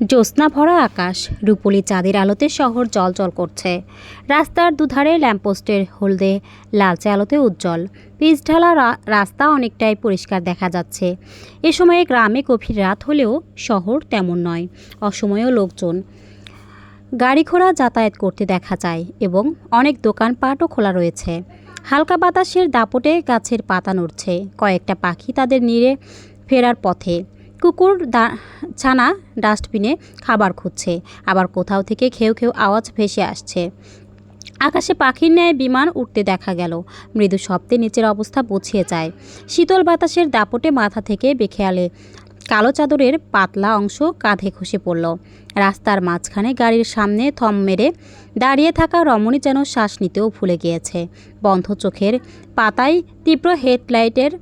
জ্যোৎস্না ভরা আকাশ, রূপলি চাঁদের আলোতে শহর জ্বলজ্বল করছে। রাস্তার দুধারে ল্যাম্পপোস্টের হলদে লালচে আলোতে উজ্জ্বল। পিচঢালা রাস্তা অনেকটাই পরিষ্কার দেখা যাচ্ছে। এ সময়ে গ্রামে গভীর রাত হলেও শহর তেমন নয়, অসময়েও লোকজন গাড়ি ঘোড়া যাতায়াত করতে দেখা যায় এবং অনেক দোকানপাটও খোলা রয়েছে। হালকা বাতাসের দাপটে গাছের পাতা নড়ছে। কয়েকটা পাখি তাদের নিড়ে ফেরার পথে। কুকুর ছানা ডাস্টবিনে খাবার খুঁজছে, আবার কোথাও থেকে খেউ খেউ আওয়াজ ভেসে আসছে। আকাশে পাখির ন্যায় বিমান উঠতে দেখা গেল। মৃদু শব্দে নিচের অবস্থা বুঝিয়ে যায়। শীতল বাতাসের দাপটে মাথা থেকে বেখেয়ালে কালো চাদরের পাতলা অংশ কাঁধে খসে পড়ল। রাস্তার মাঝখানে গাড়ির সামনে থম মেরে দাঁড়িয়ে থাকা রমণী যেন শ্বাস নিতেও ভুলে গিয়েছে। বন্ধ চোখের পাতায় তীব্র হেডলাইটের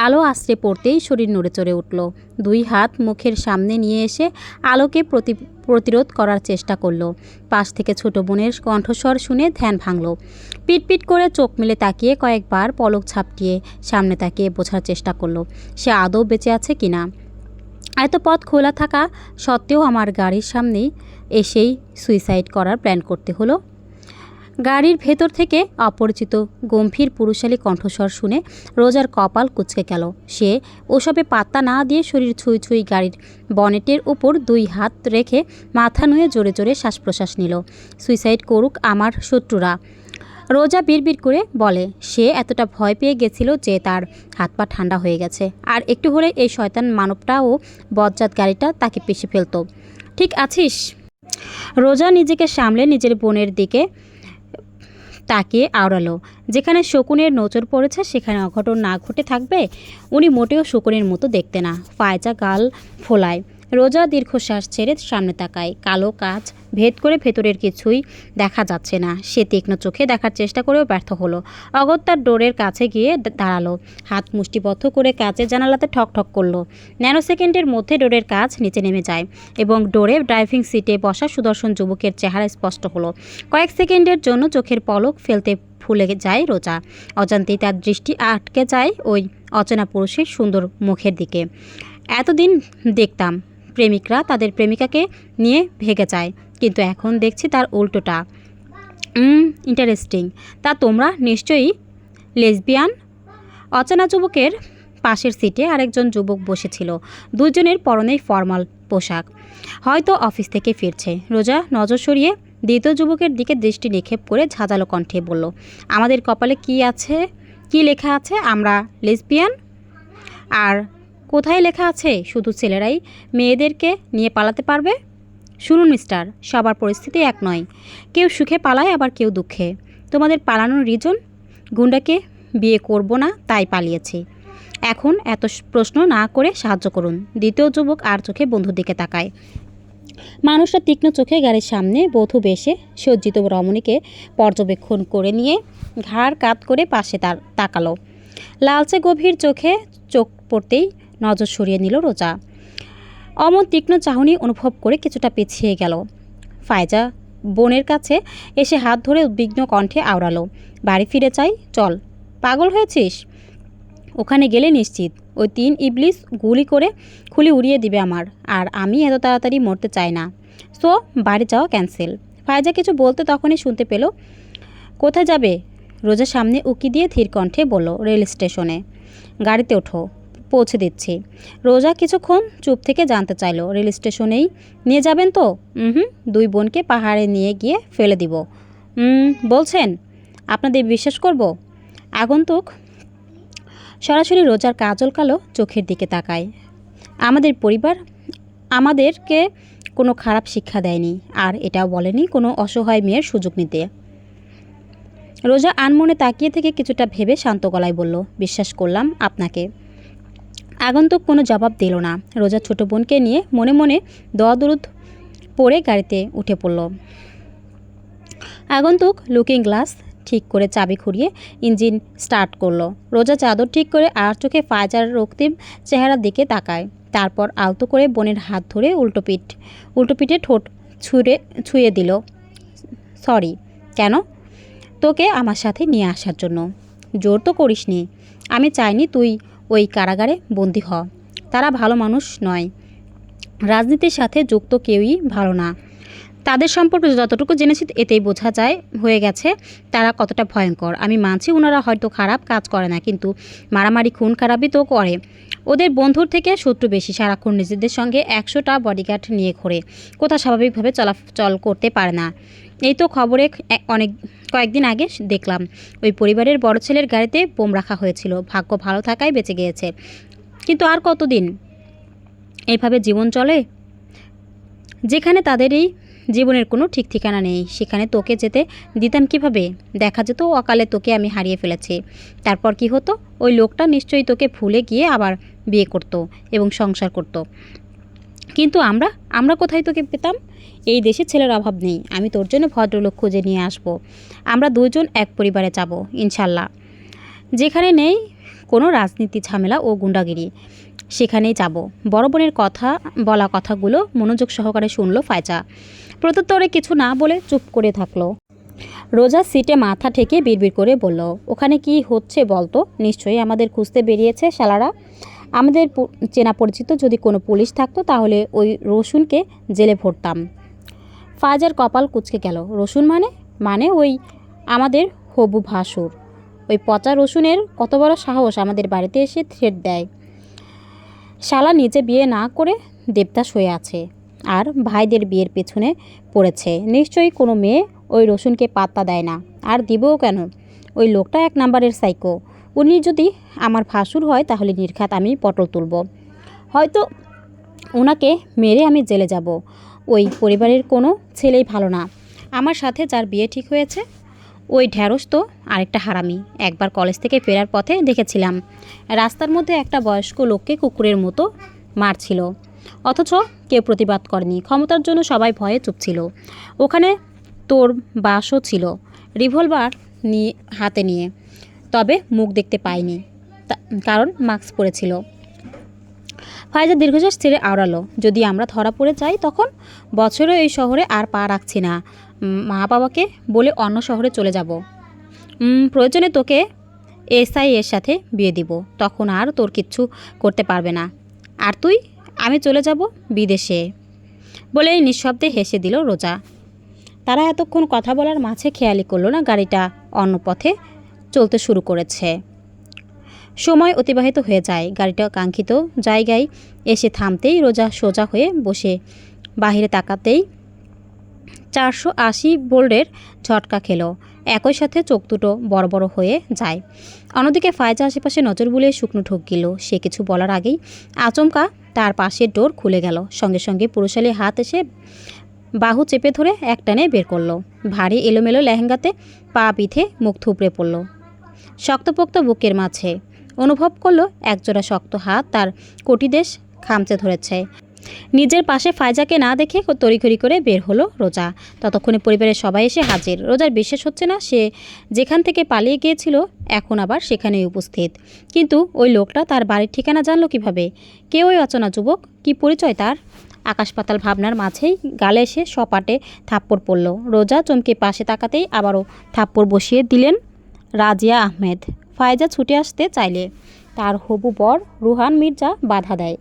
আলো আশ্রে পড়তেই শরীর নড়ে চড়ে উঠল। দুই হাত মুখের সামনে নিয়ে এসে আলোকে প্রতিরোধ করার চেষ্টা করল। পাশ থেকে ছোট বোনের কণ্ঠস্বর শুনে ধ্যান ভাঙল। পিটপিট করে চোখ মেলে তাকিয়ে কয়েকবার পলক ঝাপটিয়ে সামনে তাকিয়ে বোঝার চেষ্টা করল সে আদৌ বেঁচে আছে কিনা। এত পথ খোলা থাকা সত্ত্বেও আমার গাড়ির সামনেই এসেই সুইসাইড করার প্ল্যান করতে হলো। গাড়ির ভেতর থেকে অপরিচিত গম্ভীর পুরুষালী কণ্ঠস্বর শুনে রোজার কপাল কুঁচকে গেল। সে ওসবে পাত্তা না দিয়ে শরীর ছুঁই ছুঁই গাড়ির বনেটের উপর দুই হাত রেখে মাথা নুয়ে জোরে জোরে শ্বাস প্রশ্বাস নিল। সুইসাইড করুক আমার শত্রুরা, রোজা বিড়বিড় করে বলে। সে এতটা ভয় পেয়ে গেছিল যে তার হাত পা ঠান্ডা হয়ে গেছে। আর একটু হলে এই শয়তান মানবটা ও বজ্জাত গাড়িটা তাকে পিষে ফেলত। ঠিক আছিস? রোজা নিজেকে সামলে নিজের বোনের দিকে তাকিয়ে আওড়ালো। যেখানে শকুনের নজর পড়েছে সেখানে অঘটন না ঘটে থাকবে? উনি মোটেও শকুনের মতো দেখতে না। ফায়জা গাল ফোলায়। রোজা দীর্ঘশ্বাস ছেড়ে সামনে তাকায়। কালো কাচ ভেদ করে ভেতরের কিছুই দেখা যাচ্ছে না। সে তীক্ষ্ণ চোখে দেখার চেষ্টা করেও ব্যর্থ হলো। অগত্যার ডোরের কাছে গিয়ে দাঁড়ালো। হাত মুষ্টিবদ্ধ করে কাচের জানালাতে ঠক ঠক করলো। ন্যানো সেকেন্ডের মধ্যে ডোরের কাচ নিচে নেমে যায় এবং ডোরে ড্রাইভিং সিটে বসা সুদর্শন যুবকের চেহারা স্পষ্ট হলো। কয়েক সেকেন্ডের জন্য চোখের পলক ফেলতে ভুলে যায় রোজা। অজান্তেই তার দৃষ্টি আটকে যায় ওই অচেনা পুরুষের সুন্দর মুখের দিকে। এতদিন দেখতাম প্রেমিকরা তাদের প্রেমিকাকে নিয়ে ভেগে যায়, কিন্তু এখন দেখছি তার উল্টোটা। ইন্টারেস্টিং। তা তোমরা নিশ্চয়ই লেসবিয়ান? অচেনা যুবকের পাশের সিটে আরেকজন যুবক বসেছিল। দুজনের পরনেই ফর্মাল পোশাক, হয়তো অফিস থেকে ফিরছে। রোজা নজর সরিয়ে দ্বিতীয় যুবকের দিকে দৃষ্টি নিক্ষেপ করে ঝাঁঝালো কণ্ঠে বলল, আমাদের কপালে কি লেখা আছে? আমরা লেসবিয়ান? আর কোথায় লেখা আছে শুধু ছেলেরাই মেয়েদেরকে নিয়ে পালাতে পারবে? শুনুন মিস্টার, সবার পরিস্থিতি এক নয়। কেউ সুখে পালায়, আবার কেউ দুঃখে। তোমাদের পালানোর রিজন? গুন্ডাকে বিয়ে করব না তাই পালিয়েছি। এখন এত প্রশ্ন না করে সাহায্য করুন। দ্বিতীয় যুবক আর চোখে বন্ধুর দিকে তাকায়। মানুষটা তীক্ষ্ণ চোখে গাড়ির সামনে বধূ বেশে সজ্জিত রমণীকে পর্যবেক্ষণ করে নিয়ে ঘাড় কাত করে পাশে তাকালো। লালচে গভীর চোখে চোখ পড়তেই নজর সরিয়ে নিল রোজা। অমন তীক্ষ্ণ চাহনি অনুভব করে কিছুটা পিছিয়ে গেল। ফায়জা বোনের কাছে এসে হাত ধরে উদ্বিগ্ন কণ্ঠে আওড়ালো, বাড়ি ফিরে চাই। চল, পাগল হয়েছিস? ওখানে গেলে নিশ্চিত ওই 3 ইবলিস গুলি করে খুলি উড়িয়ে দিবে আমার, আর আমি এত তাড়াতাড়ি মরতে চাই না। সো বাড়ি যাওয়া ক্যান্সেল। ফায়জা কিছু বলতে তখনই শুনতে পেল। কোথায় যাবে? রোজা সামনে উকি দিয়ে ধীর কণ্ঠে বলল, রেল স্টেশনে। গাড়িতে ওঠো, পৌঁছে দিচ্ছি। রোজা কিছুক্ষণ চুপ থেকে জানতে চাইল, রেল স্টেশনেই নিয়ে যাবেন তো? দুই বোনকে পাহাড়ে নিয়ে গিয়ে ফেলে দিব বলছেন? আপনাদের বিশ্বাস করব? আগন্তুক সরাসরি রোজার কাজল কালো চোখের দিকে তাকায়। আমাদের পরিবার আমাদেরকে কোনো খারাপ শিক্ষা দেয়নি, আর এটাও বলেনি কোনো অসহায় মেয়ের সুযোগ নিতে। রোজা আনমনে তাকিয়ে থেকে কিছুটা ভেবে শান্ত গলায় বলল, বিশ্বাস করলাম আপনাকে। আগন্তুক কোনো জবাব দিল না। রোজা ছোট বোনকে নিয়ে মনে মনে দোয়া দরুদ পড়ে গাড়িতে উঠে পড়ল। আগন্তুক লুকিং গ্লাস ঠিক করে চাবি ঘুরিয়ে ইঞ্জিন স্টার্ট করলো। রোজা চাদর ঠিক করে আর চোখে ফায়জার রক্তিম চেহারার দিকে তাকায়। তারপর আলতো করে বোনের হাত ধরে উল্টো পিঠে ঠোঁট ছুঁয়ে দিল। সরি। কেন? তোকে আমার সাথে নিয়ে আসার জন্য। জোর তো করিসনি। আমি চাইনি তুই ওই কারাগারে বন্দি হ। তারা ভালো মানুষ নয়। রাজনীতির সাথে যুক্ত কেউই ভালো না। তাদের সম্পর্কে যতটুকু জেনেছি এতেই বোঝা যায় হয়ে গেছে তারা কতটা ভয়ঙ্কর। আমি মানছি ওনারা হয়তো খারাপ কাজ করে না, কিন্তু মারামারি খুন খারাপই তো করে। ওদের বন্ধুর থেকে শত্রু বেশি, সারাক্ষণ নিজেদের সঙ্গে 100টা বডিগার্ড নিয়ে ঘোরে, কোথাও স্বাভাবিকভাবে চলাচল করতে পারে না। এই তো খবরে কয়েকদিন আগে দেখলাম ওই পরিবারের বড় ছেলের গাড়িতে বোম রাখা হয়েছিল। ভাগ্য ভালো থাকায় বেঁচে গিয়েছে, কিন্তু আর কতদিন এইভাবে জীবন চলে? যেখানে তাদের এই জীবনের কোনো ঠিক ঠিকানা নেই, সেখানে তোকে যেতে দিতাম কিভাবে? দেখা যেত অকালে তোকে আমি হারিয়ে ফেলেছি, তারপর কি হতো? ওই লোকটা নিশ্চয়ই তোকে ভুলে গিয়ে আবার বিয়ে করত এবং সংসার করত। কিন্তু আমরা কোথায় তোকে পেতাম? এই দেশে ছেলের অভাব নেই। আমি তোর জন্য ভদ্রলোক খুঁজে নিয়ে আসব। আমরা দুজন এক পরিবারে যাব ইনশাল্লাহ। যেখানে নেই কোনো রাজনীতি ঝামেলা ও গুন্ডাগিরি, সেখানেই যাব। বড় বোনের বলা কথাগুলো মনোযোগ সহকারে শুনল ফায়জা। প্রত্যুত্তরে কিছু না বলে চুপ করে থাকলো। রোজা সিটে মাথা ঠেকে বিড়বিড় করে বলল, ওখানে কি হচ্ছে বলতো? নিশ্চয়ই আমাদের খুঁজতে বেরিয়েছে শালারা। আমাদের চেনা পরিচিত যদি কোনো পুলিশ থাকতো তাহলে ওই রসুনকে জেলে ভরতাম। ফায়জার কপাল কুঁচকে গেল। রসুন মানে ওই আমাদের হবু ভাসুর। ওই পচা রসুনের কত বড় সাহস আমাদের বাড়িতে এসে থ্রেট দেয়। শালা নিজে বিয়ে না করে দেবদাস হয়ে আছে আর ভাইদের বিয়ের পেছনে পড়েছে। নিশ্চয়ই কোনো মেয়ে ওই রসুনকে পাত্তা দেয় না, আর দিবও কেন? ওই লোকটা 1 নাম্বারের সাইকো। উনি যদি আমার ভাসুর হয় তাহলে নির্ঘাত আমি পটল তুলব। হয়তো ওনাকে মেরে আমি জেলে যাব। ওই পরিবারের কোনো ছেলেই ভালো না। আমার সাথে যার বিয়ে ঠিক হয়েছে ওই ঢ্যাঁড়স তো আরেকটা হারামি। একবার কলেজ থেকে ফেরার পথে দেখেছিলাম রাস্তার মধ্যে একটা বয়স্ক লোককে কুকুরের মতো মারছিল, অথচ কেউ প্রতিবাদ করেনি। ক্ষমতার জন্য সবাই ভয়ে চুপ ছিল। ওখানে তোর বাসও ছিল, রিভলভার হাতে নিয়ে, তবে মুখ দেখতে পাইনি কারণ মাস্ক পরেছিল। ফায়জা দীর্ঘশ্বাস ছেড়ে আওড়ালো। যদি আমরা ধরা পড়ে যাই তখন? বছরে এই শহরে আর পা রাখছি না। মা বাবাকে বলে অন্য শহরে চলে যাব। প্রয়োজনে তোকে এসআই এর সাথে বিয়ে দিব, তখন আর তোর কিচ্ছু করতে পারবে না। আর তুই? আমি চলে যাব বিদেশে, বলেই নিঃশব্দে হেসে দিল রোজা। তারা এতক্ষণ কথা বলার মাঝে খেয়ালি করলো না গাড়িটা অন্য পথে চলতে শুরু করেছে। সময় অতিবাহিত হয়ে যায়। গাড়িটা কাঙ্ক্ষিত জায়গায় এসে থামতেই রোজা সোজা হয়ে বসে বাহিরে তাকাতেই 480 ভোল্টের ঝটকা খেলো। একই সাথে চোখ দুটো বড় বড় হয়ে যায়। অন্যদিকে ফায়জা আশেপাশে নজর বুলিয়ে শুকনো ঢোক গেল। সে কিছু বলার আগেই আচমকা তার পাশের ডোর খুলে গেল। সঙ্গে সঙ্গে পুরুষালী হাত এসে বাহু চেপে ধরে একটানে বের করলো। ভারী এলোমেলো লেহেঙ্গাতে পা পিঠে মুখ থুবড়ে পড়ল শক্তপোক্ত বুকের মাঝে। অনুভব করলো একজোড়া শক্ত হাত তার কটিদেশ খামচে ধরেছে। নিজের পাশে ফায়জাকে না দেখে তড়িঘড়ি করে বের হলো রোজা। ততক্ষণে পরিবারের সবাই এসে হাজির। রোজার বিশ্বাস হচ্ছে না সে যেখান থেকে পালিয়ে গিয়েছিল এখন আবার সেখানেই উপস্থিত। কিন্তু ওই লোকটা তার বাড়ির ঠিকানা জানলো কিভাবে? কে ওই অচেনা যুবক? কি পরিচয় তার? আকাশ পাতাল ভাবনার মাঝেই গালে এসে সপাটে থাপ্পড় পড়ল। রোজা চমকে পাশে তাকাতেই আবারও থাপ্পড় বসিয়ে দিলেন রাজিয়া আহমেদ। ফায়জা ছুটে আসতে চাইলে তার হবু বর রুহান মির্জা বাধা দেয়।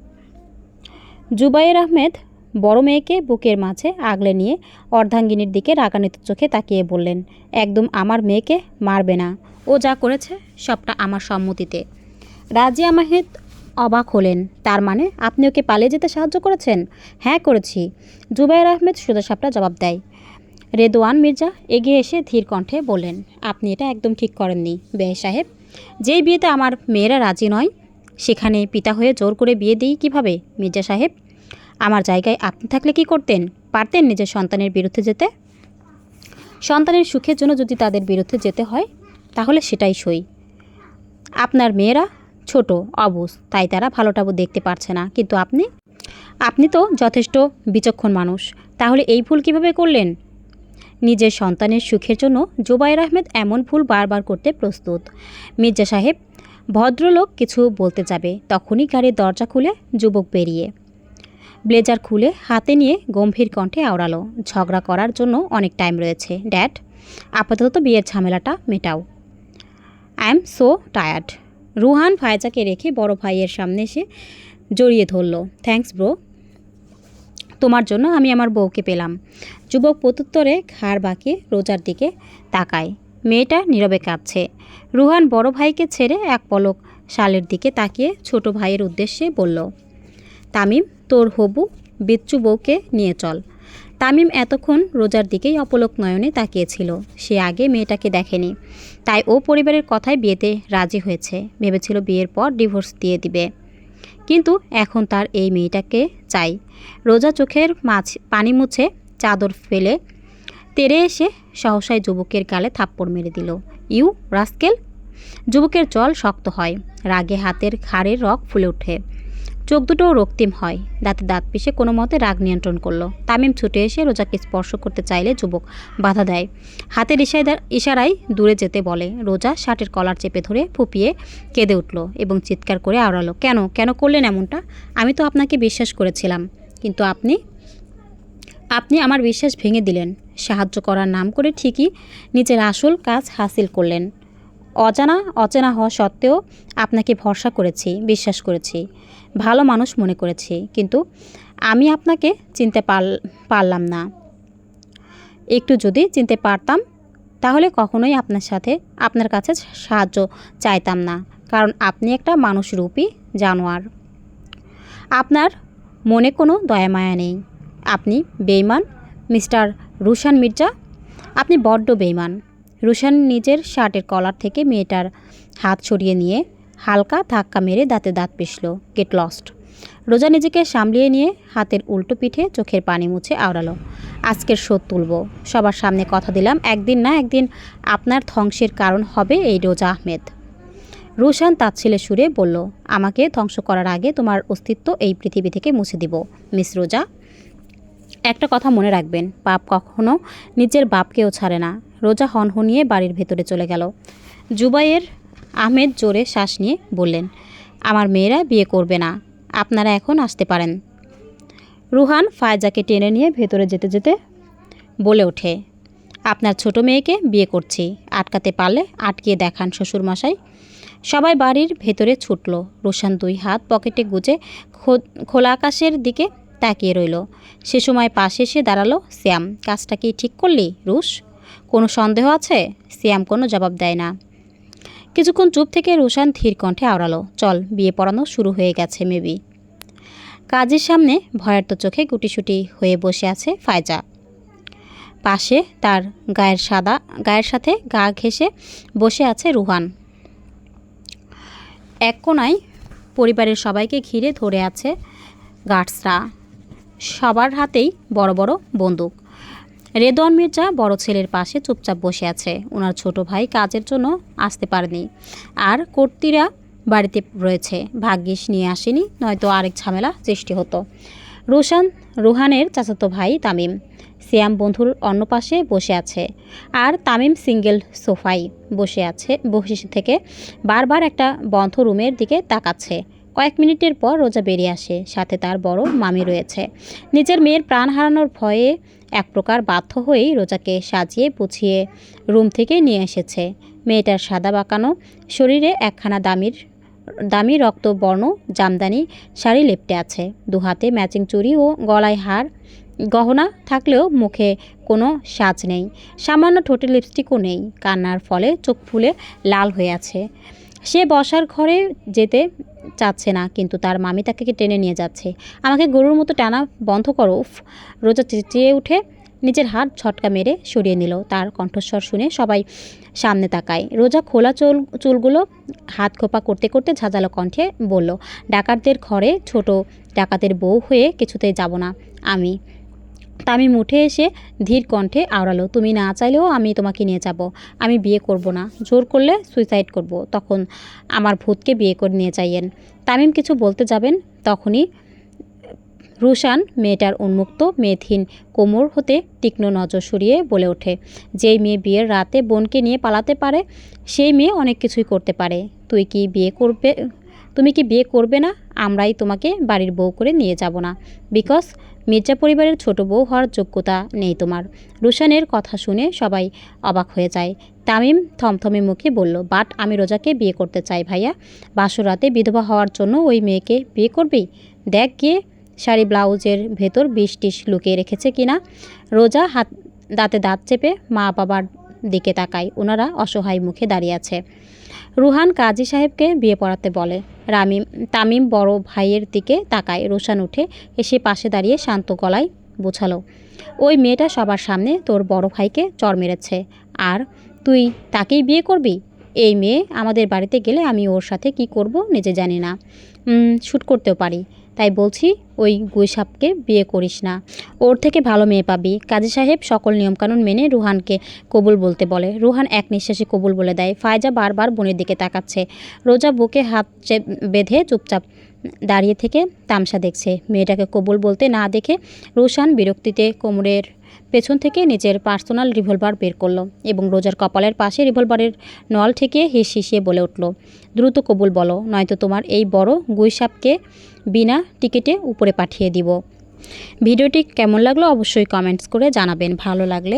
জুবায়ের আহমেদ বড় মেয়েকে বুকের মাঝে আগলে নিয়ে অর্ধাঙ্গিনীর দিকে রাগান্বিত চোখে তাকিয়ে বললেন, একদম আমার মেয়েকে মারবে না। ও যা করেছে সবটা আমার সম্মতিতে। রাজিয়া আহমেদ অবাক হলেন। তার মানে আপনি ওকে পালিয়ে যেতে সাহায্য করেছেন? হ্যাঁ করেছি, জুবায়ের আহমেদ সোজাসাপটা জবাব দেয়। রেদওয়ান মির্জা এগিয়ে এসে ধীর কণ্ঠে বললেন, আপনি এটা একদম ঠিক করেননি বেশ সাহেব। যেই বিয়েতে আমার মেয়েরা রাজি নয় সেখানে পিতা হয়ে জোর করে বিয়ে দিই কিভাবে? মির্জা সাহেব, আমার জায়গায় আপনি থাকলে কি করতেন? পারতেন নিজের সন্তানের বিরুদ্ধে যেতে? সন্তানের সুখের জন্য যদি তাদের বিরুদ্ধে যেতে হয় তাহলে সেটাই সই। আপনার মেয়েরা ছোট অবুঝ, তাই তারা ভালোটা দেখতে পারছে না, কিন্তু আপনি তো যথেষ্ট বিচক্ষণ মানুষ। তাহলে এই ভুল কিভাবে করলেন? নিজের সন্তানের সুখের জন্য জুবায়ের আহমেদ এমন ভুল বারবার করতে প্রস্তুত। মির্জা সাহেব ভদ্রলোক কিছু বলতে যাবে তখনই গাড়ির দরজা খুলে যুবক বেরিয়ে ব্লেজার খুলে হাতে নিয়ে গম্ভীর কণ্ঠে আওড়ালো, ঝগড়া করার জন্য অনেক টাইম রয়েছে ড্যাড, আপাতত বিয়ের ঝামেলাটা মেটাও। I am so tired. Ruhan ফায়জাকে রেখে বড় ভাইয়ের সামনে এসে জড়িয়ে ধরল। Thanks bro. তোমার জন্য আমি আমার বউকে পেলাম। যুবক প্রত্যুত্তরে ঘাড় বাঁকিয়ে রোজার দিকে তাকায়। মেয়েটা নীরবে কাঁদছে। রুহান বড় ভাইকে ছেড়ে এক পলক শালের দিকে তাকিয়ে ছোট ভাইয়ের উদ্দেশ্যে বলল, তামিম, তোর হবু বিচ্চু বউকে নিয়ে চল। তামিম এতক্ষণ রোজার দিকেই অপলক নয়নে তাকিয়েছিল। সে আগে মেয়েটাকে দেখেনি, তাই ও পরিবারের কথায় বিয়েতে রাজি হয়েছে। ভেবেছিল বিয়ের পর ডিভোর্স দিয়ে দিবে, কিন্তু এখন তার এই মেয়েটাকে চাই। রোজা চোখের পানি মুছে চাদর ফেলে তেড়ে এসে সহসায় যুবকের গালে থাপ্পড় মেরে দিল। You rascal! যুবকের জল শক্ত হয়, রাগে হাতের ঘাড়ের রগ ফুলে ওঠে, চোখ দুটো রক্তিম হয়। দাঁতে দাঁত পিষে কোনো মতে রাগ নিয়ন্ত্রণ করলো। তামিম ছুটে এসে রোজাকে স্পর্শ করতে চাইলে যুবক বাধা দেয়। হাতের ইশারায় দূরে যেতে বলে। রোজা শার্টের কলার চেপে ধরে ফুপিয়ে কেঁদে উঠল এবং চিৎকার করে আওড়ালো, কেন কেন করলেন এমনটা? আমি তো আপনাকে বিশ্বাস করেছিলাম, কিন্তু আপনি আমার বিশ্বাস ভেঙে দিলেন। সাহায্য করার নাম করে ঠিকই নিজের আসল কাজ হাসিল করলেন। অচেনা হওয়া সত্ত্বেও আপনাকে ভরসা করেছি, বিশ্বাস করেছি, ভালো মানুষ মনে করেছি, কিন্তু আমি আপনাকে চিনতে পারলাম না। একটু যদি চিনতে পারতাম তাহলে কখনোই আপনার কাছে সাহায্য চাইতাম না, কারণ আপনি একটা মানুষরূপী জানোয়ার। আপনার মনে কোনো দয়া মায়া নেই। আপনি বেঈমান মিস্টার রুশান মির্জা, আপনি বড্ড বেঈমান। রুশান নিজের শার্টের কলার থেকে মেয়েটার হাত সরিয়ে নিয়ে হালকা ধাক্কা মেরে দাঁতে দাঁত পিষল। Get lost! রোজা নিজেকে সামলিয়ে নিয়ে হাতের উল্টো পিঠে চোখের পানি মুছে আওড়ালো, আজকের শোধ তুলব। সবার সামনে কথা দিলাম, একদিন না একদিন আপনার ধ্বংসের কারণ হবে এই রোজা আহমেদ। রুশান তাচ্ছিল্যের সুরে বলল, আমাকে ধ্বংস করার আগে তোমার অস্তিত্ব এই পৃথিবী থেকে মুছে দিব মিস রোজা। একটা কথা মনে রাখবেন, পাপ কখনো নিজের বাপকেও ছাড়ে না। রোজা হনহনিয়ে বাড়ির ভেতরে চলে গেল। জুবায়ের আহমেদ জোরে শ্বাস নিয়ে বললেন, আমার মেয়েরা বিয়ে করবে না, আপনারা এখন আসতে পারেন। রুহান ফায়জাকে টেনে নিয়ে ভেতরে যেতে যেতে বলে ওঠে, আপনার ছোট মেয়েকে বিয়ে করছি, আটকাতে পারলে আটকিয়ে দেখান শ্বশুরমশাই। সবাই বাড়ির ভেতরে ছুটল। রুশান দুই হাত পকেটে গুজে খোলা আকাশের দিকে তাকিয়ে রইল। সে সময় পাশে এসে দাঁড়ালো শ্যাম। কাজটা কি ঠিক করলি রুশ? কোনো সন্দেহ আছে? শ্যাম কোনো জবাব দেয় না। কিছুক্ষণ চুপ থেকে রুশান ধীর কণ্ঠে আওড়ালো, চল, বিয়ে পড়ানো শুরু হয়ে গেছে মেবি। কাজের সামনে ভয়ার্ত চোখে গুটিসুটি হয়ে বসে আছে ফায়জা। পাশে তার গায়ের সাথে গা ঘেঁষে বসে আছে রুহান। এক কোনায় পরিবারের সবাইকে ঘিরে ধরে আছে গার্ডসরা। সবার হাতেই বড় বড় বন্দুক। রেদওয়ান মির্জা বড় ছেলের পাশে চুপচাপ বসে আছে। ওনার ছোট ভাই কাজের জন্য আসতে পারেনি, আর কর্ত্রীরা বাড়িতে রয়েছে। ভাগ্যিস নিয়ে আসেনি, নয়তো আরেক ঝামেলা সৃষ্টি হতো। রুহানের চাচাতো ভাই তামিম শ্যাম বন্ধুর অন্য পাশে বসে আছে, আর তামিম সিঙ্গেল সোফায় বসে থেকে বারবার একটা বন্ধ রুমের দিকে তাকাচ্ছে। কয়েক মিনিটের পর রোজা বেরিয়ে আসে, সাথে তার বড় মামি রয়েছে। নিজের মেয়ের প্রাণ হারানোর ভয়ে এক প্রকার বাধ্য হয়েই রোজাকে সাজিয়ে গুছিয়ে রুম থেকে নিয়ে এসেছে। মেয়েটার সাদা বাঁকানো শরীরে একখানা দামি রক্তবর্ণ জামদানি শাড়ি লেপটে আছে। দুহাতে ম্যাচিং চুড়ি ও গলায় গহনা থাকলেও মুখে কোনো সাজ নেই। সামান্য ঠোঁটে লিপস্টিকও নেই। কান্নার ফলে চোখ ফুলে লাল হয়ে আছে। সে বসার ঘরে যেতে চাচ্ছে না, কিন্তু তার মামি তাকে টেনে নিয়ে যাচ্ছে। আমাকে গরুর মতো টানা বন্ধ করো। উফ! রোজা চেঁচিয়ে উঠে নিজের হাত ঝটকা মেরে সরিয়ে নিল। তার কণ্ঠস্বর শুনে সবাই সামনে তাকায়। রোজা খোলা চুলগুলো হাত খোপা করতে করতে ঝাঁঝালো কণ্ঠে বলল, ডাকাতদের ঘরে ছোট ডাকাতের বউ হয়ে কিছুতেই যাব না আমি। তামিম উঠে এসে ধীর কণ্ঠে আওড়ালো, তুমি না চাইলেও আমি তোমাকে নিয়ে যাব। আমি বিয়ে করব না, জোর করলে সুইসাইড করব, তখন আমার ভূতকে বিয়ে করে নিয়ে যাইয়েন। তামিম কিছু বলতে যাবেন, তখনই রুশান মেয়েটার উন্মুক্ত মেদহীন কোমর হতে তীক্ষ্ণ নজর সরিয়ে বলে ওঠে, যেই মেয়ে বিয়ের রাতে বোনকে নিয়ে পালাতে পারে সেই মেয়ে অনেক কিছুই করতে পারে। তুমি কি বিয়ে করবে না? আমরাই তোমাকে বাড়ির বউ করে নিয়ে যাব না, বিকজ মির্জা পরিবারের ছোট বউ হওয়ার যোগ্যতা নেই তোমার। রুশানের কথা শুনে সবাই অবাক হয়ে যায়। তামিম থমথমে মুখে বলল, বাট আমি রোজাকে বিয়ে করতে চাই ভাইয়া। বাসর রাতে বিধবা হওয়ার জন্য ওই মেয়েকে বিয়ে করবি? দেখ গিয়ে শাড়ি ব্লাউজের ভেতর 20-30 লুকিয়ে রেখেছে কিনা। রোজা দাঁতে দাঁত চেপে মা বাবার দিকে তাকায়। ওনারা অসহায় মুখে দাঁড়িয়ে আছে। রুহান কাজী সাহেবকে বিয়ে পড়াতে বলে। তামিম বড় ভাইয়ের দিকে তাকায়। রোশান উঠে এসে পাশে দাঁড়িয়ে শান্ত গলায় বোঝালো, ওই মেয়েটা সবার সামনে তোর বড় ভাইকে চড় মেরেছে, আর তুই তাকেই বিয়ে করবি? এই মেয়ে আমাদের বাড়িতে গেলে আমি ওর সাথে কি করব নিজে জানি না, শ্যুট করতেও পারি। তাই বলছি ওই গুইসাপকে বিয়ে করিস না, ওর থেকে ভালো মেয়ে পাবি। কাজী সাহেব সকল নিয়মকানুন মেনে রুহানকে কবুল বলতে বলে। রুহান এক নিঃশ্বাসে কবুল বলে দেয়। ফায়জা বারবার বোনের দিকে তাকাচ্ছে। রোজা বুকে হাত বেঁধে চুপচাপ দাঁড়িয়ে থেকে তামসা দেখছে। মেয়েটাকে কবুল বলতে না দেখে রোশান বিরক্তিতে কোমরের পেছন থেকে নিজের পার্সোনাল রিভলভার বের করলো এবং রোজার কপালের পাশে রিভলভারের নল ঠেকিয়ে হিসিয়ে বলে উঠল, দ্রুত কবুল বলো, নয়তো তোমার এই বড় গুইসাপকে বিনা টিকিটে উপরে পাঠিয়ে দিব। ভিডিওটি কেমন লাগলো অবশ্যই কমেন্টস করে জানাবেন। ভালো লাগলে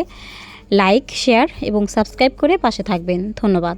লাইক, শেয়ার এবং সাবস্ক্রাইব করে পাশে থাকবেন। ধন্যবাদ।